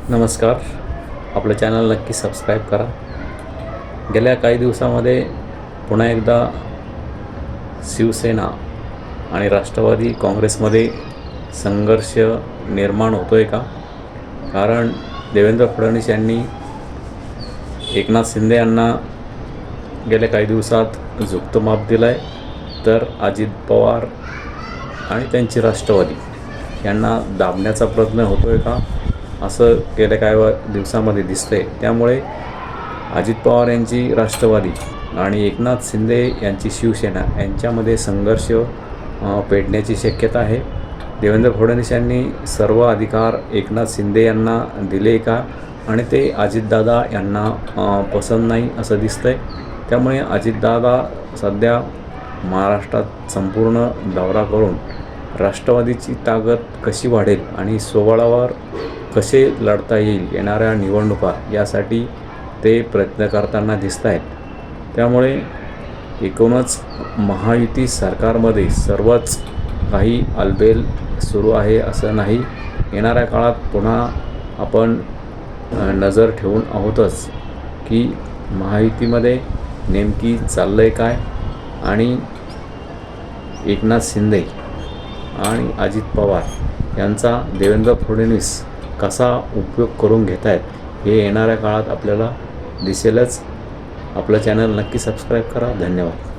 नमस्कार. आपलं चॅनल नक्की सबस्क्राईब करा. गेल्या काही दिवसामध्ये पुन्हा एकदा शिवसेना आणि राष्ट्रवादी काँग्रेसमध्ये संघर्ष निर्माण होतो आहे का? कारण देवेंद्र फडणवीस यांनी एकनाथ शिंदे यांना गेल्या काही दिवसात झुकतं माप दिलं आहे, तर अजित पवार आणि त्यांची राष्ट्रवादी यांना दाबण्याचा प्रयत्न होतो आहे का, असं गेल्या काही दिवसामध्ये दिसतंय. त्यामुळे अजित पवार यांची राष्ट्रवादी आणि एकनाथ शिंदे यांची शिवसेना यांच्यामध्ये संघर्ष पेटण्याची शक्यता आहे. देवेंद्र फडणवीस यांनी सर्व अधिकार एकनाथ शिंदे यांना दिले का, आणि ते अजितदादा यांना पसंत नाही असं दिसतंय. त्यामुळे अजितदादा सध्या महाराष्ट्रात संपूर्ण दौरा करून राष्ट्रवादीची ताकद कशी वाढेल आणि सोबळावर कसे लढता येईल येणाऱ्या निवडणुका, यासाठी ते प्रयत्न करताना दिसत आहेत. त्यामुळे एकूणच महायुती सरकारमध्ये सर्वच काही आलबेल सुरू आहे असं नाही. येणाऱ्या काळात पुन्हा आपण नजर ठेवून आहोतच की महायुतीमध्ये नेमकी चाललं आहे काय, आणि एकनाथ शिंदे आणि अजित पवार यांचा देवेंद्र फडणवीस कसा उपयोग करून घेत आहेत हे येणाऱ्या काळात आपल्याला दिसेलच. आपलं चॅनल नक्की सबस्क्राईब करा. धन्यवाद.